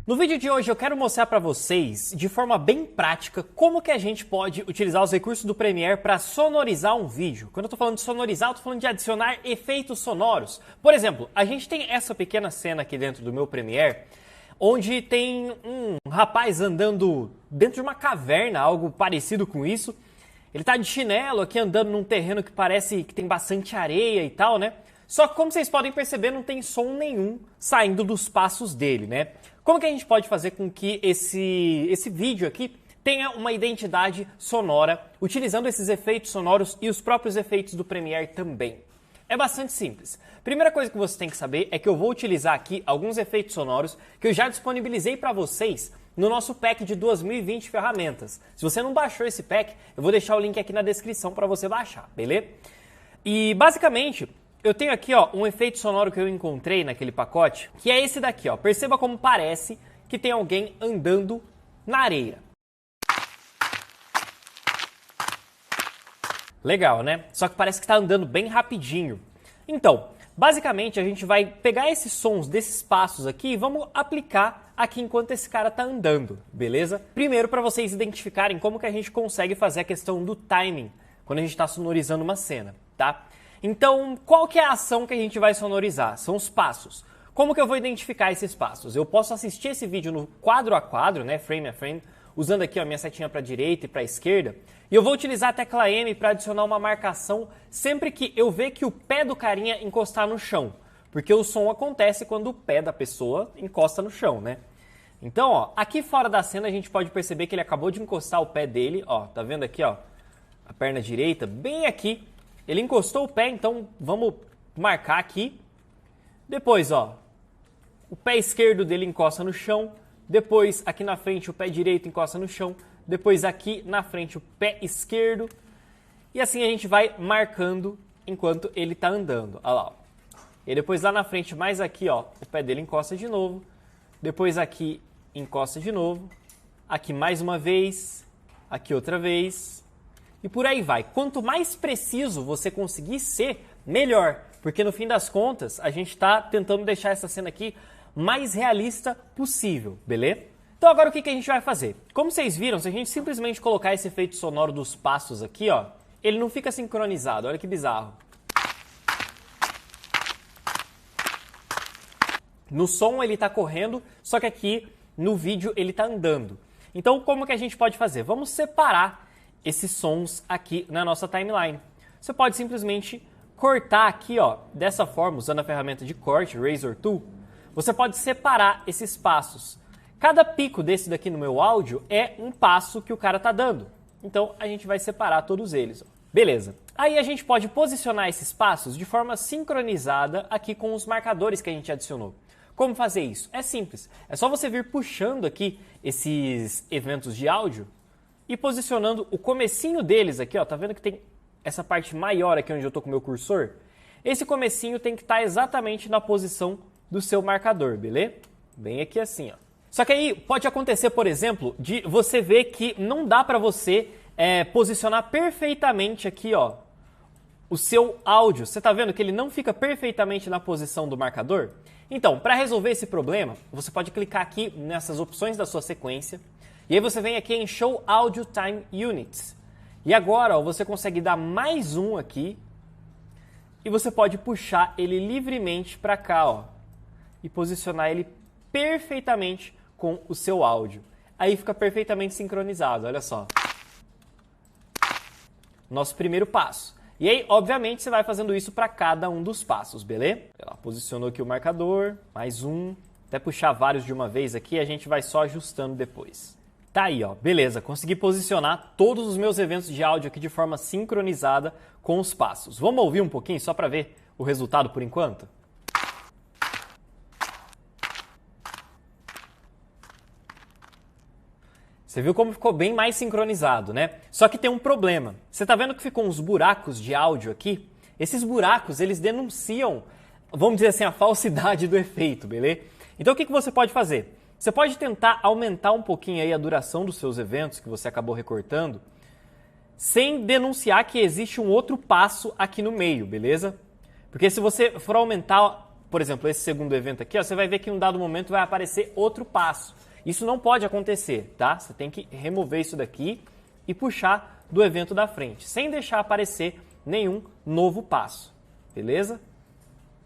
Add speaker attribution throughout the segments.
Speaker 1: No vídeo de hoje eu quero mostrar para vocês, de forma bem prática, como que a gente pode utilizar os recursos do Premiere para sonorizar um vídeo. Quando eu estou falando de sonorizar, eu estou falando de adicionar efeitos sonoros. Por exemplo, a gente tem essa pequena cena aqui dentro do meu Premiere, onde tem um rapaz andando dentro de uma caverna, algo parecido com isso. Ele está de chinelo aqui andando num terreno que parece que tem bastante areia e tal, né? Só que, como vocês podem perceber, não tem som nenhum saindo dos passos dele, né? Como que a gente pode fazer com que esse vídeo aqui tenha uma identidade sonora, utilizando esses efeitos sonoros e os próprios efeitos do Premiere também? É bastante simples. Primeira coisa que você tem que saber é que eu vou utilizar aqui alguns efeitos sonoros que eu já disponibilizei para vocês no nosso pack de 2020 ferramentas. Se você não baixou esse pack, eu vou deixar o link aqui na descrição para você baixar, beleza? E basicamente, eu tenho aqui um efeito sonoro que eu encontrei naquele pacote, que é esse daqui. Perceba como parece que tem alguém andando na areia. Legal, né? Só que parece que está andando bem rapidinho. Então, basicamente a gente vai pegar esses sons desses passos aqui e vamos aplicar aqui enquanto esse cara está andando, beleza? Primeiro, para vocês identificarem como que a gente consegue fazer a questão do timing quando a gente está sonorizando uma cena, tá? Então, qual que é a ação que a gente vai sonorizar? São os passos. Como que eu vou identificar esses passos? Eu posso assistir esse vídeo no quadro a quadro, né, frame a frame, usando aqui a minha setinha para a direita e para a esquerda, e eu vou utilizar a tecla M para adicionar uma marcação sempre que eu ver que o pé do carinha encostar no chão, porque o som acontece quando o pé da pessoa encosta no chão, né? Então, aqui fora da cena a gente pode perceber que ele acabou de encostar o pé dele, tá vendo aqui, a perna direita, bem aqui. Ele encostou o pé, então vamos marcar aqui. Depois, o pé esquerdo dele encosta no chão. Depois, aqui na frente, o pé direito encosta no chão. Depois, aqui na frente, o pé esquerdo. E assim a gente vai marcando enquanto ele está andando. Olha lá. E depois, lá na frente, mais aqui, o pé dele encosta de novo. Depois, aqui, encosta de novo. Aqui mais uma vez. Aqui outra vez. E por aí vai. Quanto mais preciso você conseguir ser, melhor. Porque no fim das contas, a gente está tentando deixar essa cena aqui mais realista possível, beleza? Então agora o que a gente vai fazer? Como vocês viram, se a gente simplesmente colocar esse efeito sonoro dos passos aqui, ele não fica sincronizado. Olha que bizarro. No som ele está correndo, só que aqui no vídeo ele está andando. Então como que a gente pode fazer? Vamos separar esses sons aqui na nossa timeline. Você pode simplesmente cortar aqui, dessa forma, usando a ferramenta de corte, Razor Tool. Você pode separar esses passos. Cada pico desse daqui no meu áudio é um passo que o cara tá dando. Então a gente vai separar todos eles. Beleza. Aí a gente pode posicionar esses passos de forma sincronizada aqui com os marcadores que a gente adicionou. Como fazer isso? É simples. É só você vir puxando aqui esses eventos de áudio e posicionando o comecinho deles aqui, tá vendo que tem essa parte maior aqui onde eu tô com o meu cursor? Esse comecinho tem que estar exatamente na posição do seu marcador, beleza? Bem aqui assim, Só que aí pode acontecer, por exemplo, de você ver que não dá para você posicionar perfeitamente aqui, o seu áudio. Você tá vendo que ele não fica perfeitamente na posição do marcador? Então, para resolver esse problema, você pode clicar aqui nessas opções da sua sequência. E aí você vem aqui em Show Audio Time Units. E agora você consegue dar mais um aqui. E você pode puxar ele livremente para cá, e posicionar ele perfeitamente com o seu áudio. Aí fica perfeitamente sincronizado, olha só. Nosso primeiro passo. E aí, obviamente, você vai fazendo isso para cada um dos passos, beleza? Posicionou aqui o marcador, mais um. Até puxar vários de uma vez aqui, a gente vai só ajustando depois. Tá aí, beleza, consegui posicionar todos os meus eventos de áudio aqui de forma sincronizada com os passos. Vamos ouvir um pouquinho só para ver o resultado por enquanto? Você viu como ficou bem mais sincronizado, né? Só que tem um problema. Você tá vendo que ficou uns buracos de áudio aqui? Esses buracos, eles denunciam, vamos dizer assim, a falsidade do efeito, beleza? Então o que você pode fazer? Você pode tentar aumentar um pouquinho aí a duração dos seus eventos que você acabou recortando, sem denunciar que existe um outro passo aqui no meio, beleza? Porque se você for aumentar por exemplo, esse segundo evento aqui, ó, você vai ver que em um dado momento vai aparecer outro passo. Isso não pode acontecer, tá? Você tem que remover isso daqui e puxar do evento da frente, sem deixar aparecer nenhum novo passo, beleza?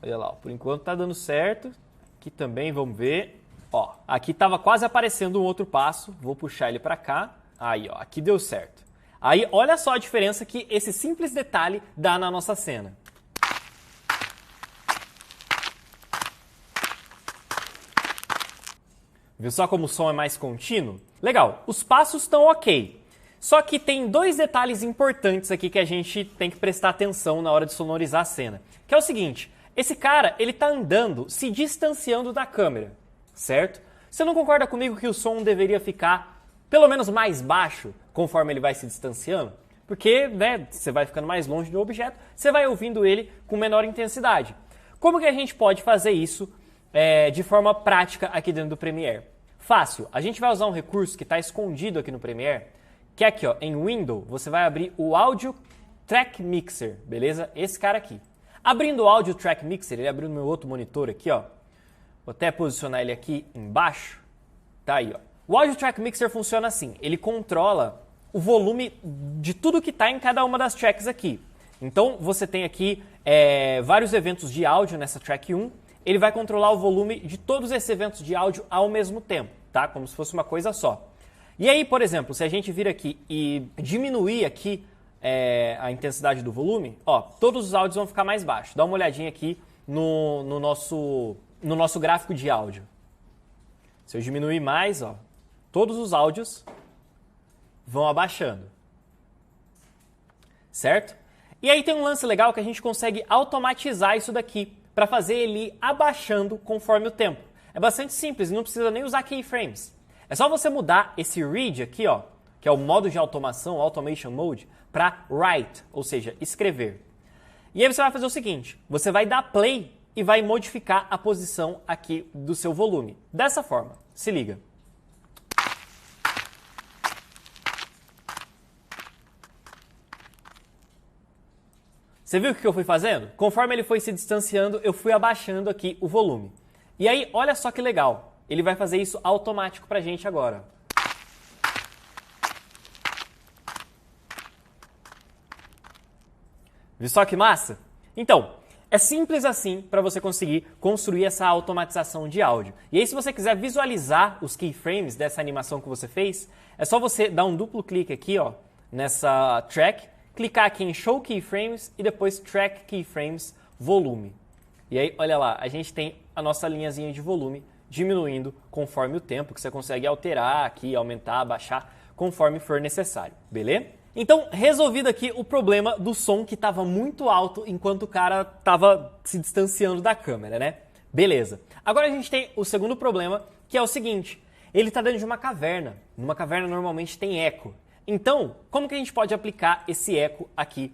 Speaker 1: Olha lá, ó, por enquanto tá dando certo. Aqui também, vamos ver. Ó, aqui estava quase aparecendo um outro passo, vou puxar ele para cá. Aí, ó, aqui deu certo. Aí, olha só a diferença que esse simples detalhe dá na nossa cena. Viu só como o som é mais contínuo? Legal, os passos estão ok. Só que tem dois detalhes importantes aqui que a gente tem que prestar atenção na hora de sonorizar a cena. Que é o seguinte, esse cara, ele tá andando, se distanciando da câmera, certo? Você não concorda comigo que o som deveria ficar pelo menos mais baixo conforme ele vai se distanciando? Porque, né, você vai ficando mais longe do objeto, você vai ouvindo ele com menor intensidade. Como que a gente pode fazer isso de forma prática aqui dentro do Premiere? Fácil, a gente vai usar um recurso que está escondido aqui no Premiere, que é aqui, ó, em Window, você vai abrir o Audio Track Mixer, beleza? Esse cara aqui. Abrindo o Audio Track Mixer, ele abriu no meu outro monitor aqui, ó. Vou até posicionar ele aqui embaixo. Tá aí, ó. O Audio Track Mixer funciona assim, ele controla o volume de tudo que está em cada uma das tracks aqui. Então, você tem aqui vários eventos de áudio nessa track 1, ele vai controlar o volume de todos esses eventos de áudio ao mesmo tempo, tá? Como se fosse uma coisa só. E aí, por exemplo, se a gente vir aqui e diminuir aqui a intensidade do volume, ó, todos os áudios vão ficar mais baixos. Dá uma olhadinha aqui no nosso gráfico de áudio. Se eu diminuir mais, ó, todos os áudios vão abaixando. Certo? E aí tem um lance legal que a gente consegue automatizar isso daqui para fazer ele ir abaixando conforme o tempo. É bastante simples, não precisa nem usar keyframes. É só você mudar esse read aqui, ó, que é o modo de automação, Automation Mode, para write, ou seja, escrever. E aí você vai fazer o seguinte, você vai dar play e vai modificar a posição aqui do seu volume. Dessa forma, se liga. Você viu o que eu fui fazendo? Conforme ele foi se distanciando, eu fui abaixando aqui o volume. E aí, olha só que legal. Ele vai fazer isso automático pra gente agora. Viu só que massa? Então, é simples assim para você conseguir construir essa automatização de áudio. E aí, se você quiser visualizar os keyframes dessa animação que você fez, é só você dar um duplo clique aqui, ó, nessa track, clicar aqui em Show Keyframes e depois Track Keyframes Volume. E aí, olha lá, a gente tem a nossa linhazinha de volume diminuindo conforme o tempo, que você consegue alterar aqui, aumentar, baixar, conforme for necessário, beleza? Então, resolvido aqui o problema do som que estava muito alto enquanto o cara estava se distanciando da câmera, né? Beleza. Agora a gente tem o segundo problema, que é o seguinte, ele está dentro de uma caverna. Numa caverna normalmente tem eco. Então, como que a gente pode aplicar esse eco aqui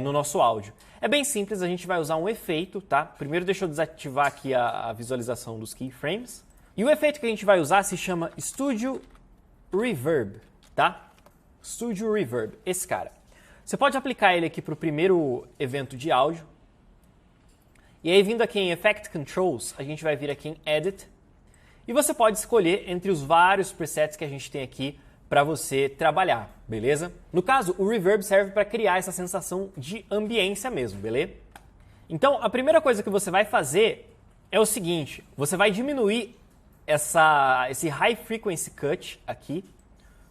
Speaker 1: no nosso áudio? É bem simples, a gente vai usar um efeito, tá? Primeiro deixa eu desativar aqui a visualização dos keyframes. E o efeito que a gente vai usar se chama Studio Reverb, tá? Studio Reverb, esse cara. Você pode aplicar ele aqui para o primeiro evento de áudio. E aí, vindo aqui em Effect Controls, a gente vai vir aqui em Edit. E você pode escolher entre os vários presets que a gente tem aqui para você trabalhar, beleza? No caso, o Reverb serve para criar essa sensação de ambiência mesmo, beleza? Então, a primeira coisa que você vai fazer é o seguinte, você vai diminuir esse High Frequency Cut aqui,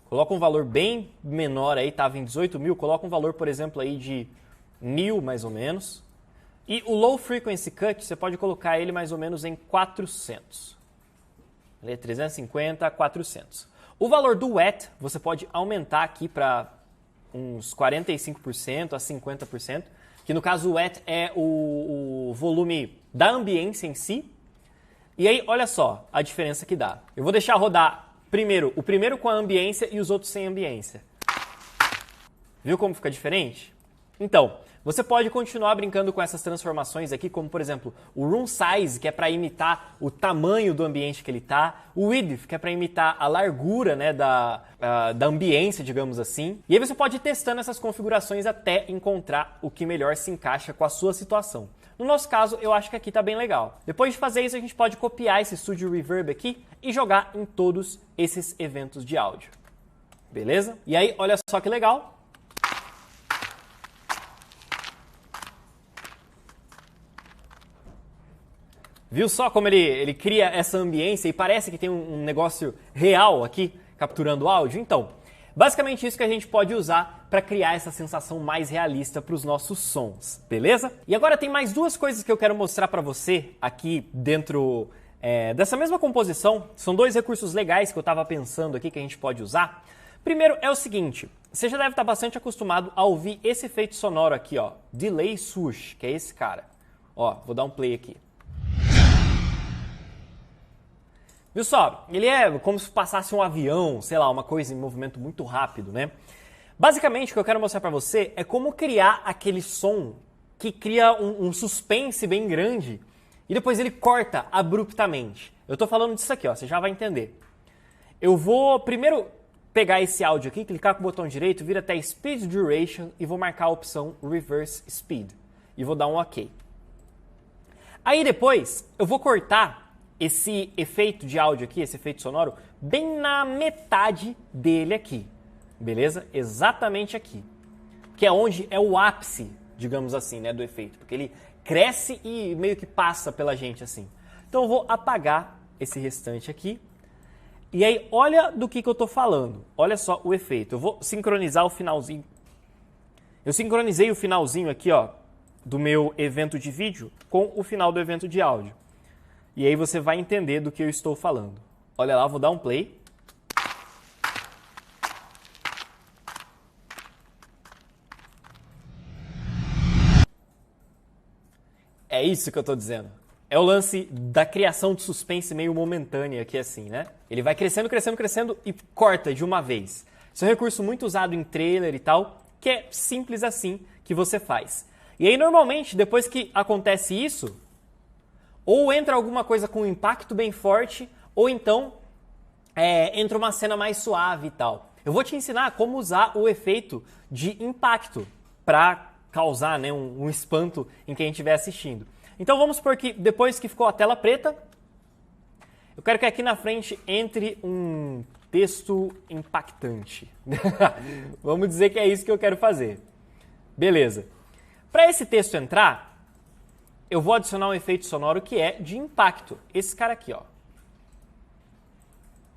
Speaker 1: coloca um valor bem menor aí, estava em 18.000, coloca um valor, por exemplo, aí de 1.000 mais ou menos. E o Low Frequency Cut, você pode colocar ele mais ou menos em 400. 350 a 400. O valor do Wet, você pode aumentar aqui para uns 45% a 50%, que no caso o Wet é o volume da ambiência em si. E aí, olha só a diferença que dá. Eu vou deixar rodar o primeiro com a ambiência e os outros sem ambiência. Viu como fica diferente? Então, você pode continuar brincando com essas transformações aqui, como por exemplo, o Room Size, que é para imitar o tamanho do ambiente que ele está, o Width, que é para imitar a largura, né, da ambiência, digamos assim. E aí você pode ir testando essas configurações até encontrar o que melhor se encaixa com a sua situação. No nosso caso, eu acho que aqui tá bem legal. Depois de fazer isso, a gente pode copiar esse Studio Reverb aqui e jogar em todos esses eventos de áudio. Beleza? E aí, olha só que legal. Viu só como ele cria essa ambiência e parece que tem um negócio real aqui, capturando áudio? Então, basicamente isso que a gente pode usar para criar essa sensação mais realista para os nossos sons, beleza? E agora tem mais duas coisas que eu quero mostrar para você aqui dentro dessa mesma composição. São dois recursos legais que eu estava pensando aqui que a gente pode usar. Primeiro é o seguinte, você já deve estar bastante acostumado a ouvir esse efeito sonoro aqui, ó, Delay Swoosh, que é esse cara. Ó, vou dar um play aqui. Viu só? Ele é como se passasse um avião, sei lá, uma coisa em movimento muito rápido, né? Basicamente, o que eu quero mostrar pra você é como criar aquele som que cria um suspense bem grande e depois ele corta abruptamente. Eu tô falando disso aqui, ó, você já vai entender. Eu vou primeiro pegar esse áudio aqui, clicar com o botão direito, vir até Speed Duration e vou marcar a opção Reverse Speed. E vou dar um OK. Aí depois, eu vou cortar esse efeito de áudio aqui, esse efeito sonoro, bem na metade dele aqui, beleza? Exatamente aqui, que é onde é o ápice, digamos assim, né, do efeito, porque ele cresce e meio que passa pela gente assim. Então eu vou apagar esse restante aqui, e aí olha do que eu tô falando, olha só o efeito. Eu vou sincronizar o finalzinho, eu sincronizei o finalzinho aqui, ó, do meu evento de vídeo com o final do evento de áudio. E aí você vai entender do que eu estou falando. Olha lá, vou dar um play. É isso que eu estou dizendo. É o lance da criação de suspense meio momentânea aqui assim, né? Ele vai crescendo, crescendo, crescendo e corta de uma vez. Isso é um recurso muito usado em trailer e tal, que é simples assim que você faz. E aí normalmente, depois que acontece isso, ou entra alguma coisa com um impacto bem forte, ou então entra uma cena mais suave e tal. Eu vou te ensinar como usar o efeito de impacto para causar, né, um espanto em quem estiver assistindo. Então vamos supor que depois que ficou a tela preta, eu quero que aqui na frente entre um texto impactante. Vamos dizer que é isso que eu quero fazer. Beleza. Para esse texto entrar, eu vou adicionar um efeito sonoro que é de impacto. Esse cara aqui, ó.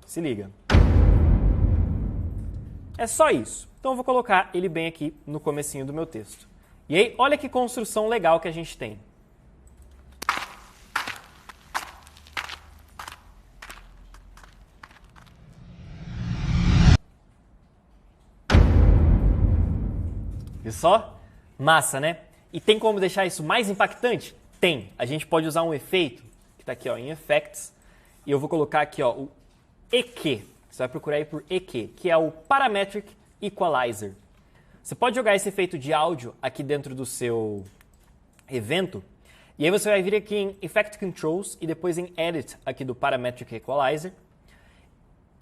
Speaker 1: Se liga. É só isso. Então eu vou colocar ele bem aqui no comecinho do meu texto. E aí, olha que construção legal que a gente tem. Viu só? Massa, né? E tem como deixar isso mais impactante? Tem. A gente pode usar um efeito, que está aqui ó, em Effects, e eu vou colocar aqui ó, o EQ. Você vai procurar aí por EQ, que é o Parametric Equalizer. Você pode jogar esse efeito de áudio aqui dentro do seu evento, e aí você vai vir aqui em Effect Controls e depois em Edit aqui do Parametric Equalizer.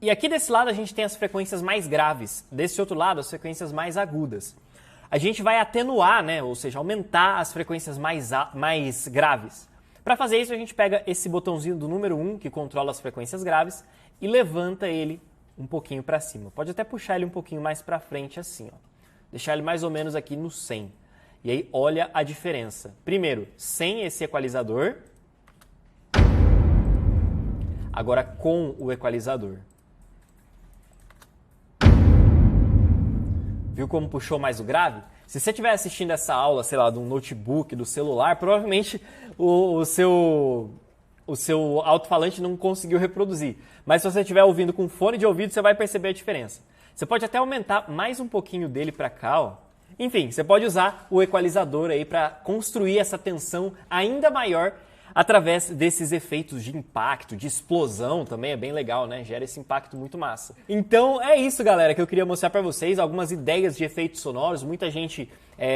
Speaker 1: E aqui desse lado a gente tem as frequências mais graves, desse outro lado as frequências mais agudas. A gente vai atenuar, né, ou seja, aumentar as frequências mais graves. Para fazer isso, a gente pega esse botãozinho do número 1, que controla as frequências graves, e levanta ele um pouquinho para cima. Pode até puxar ele um pouquinho mais para frente assim, ó. Deixar ele mais ou menos aqui no 100. E aí, olha a diferença. Primeiro, sem esse equalizador. Agora com o equalizador. Viu como puxou mais o grave? Se você estiver assistindo essa aula, sei lá, de um notebook, do celular, provavelmente o seu alto-falante não conseguiu reproduzir. Mas se você estiver ouvindo com fone de ouvido, você vai perceber a diferença. Você pode até aumentar mais um pouquinho dele para cá, ó. Enfim, você pode usar o equalizador aí para construir essa tensão ainda maior através desses efeitos de impacto, de explosão também, é bem legal, né? Gera esse impacto muito massa. Então é isso, galera, que eu queria mostrar para vocês, algumas ideias de efeitos sonoros. Muita gente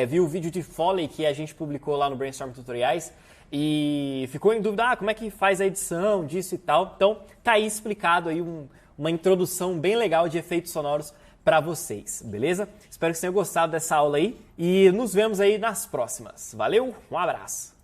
Speaker 1: viu o vídeo de Foley que a gente publicou lá no Brainstorm Tutoriais e ficou em dúvida, como é que faz a edição disso e tal. Então tá aí explicado aí uma introdução bem legal de efeitos sonoros para vocês, beleza? Espero que vocês tenham gostado dessa aula aí e nos vemos aí nas próximas. Valeu, um abraço!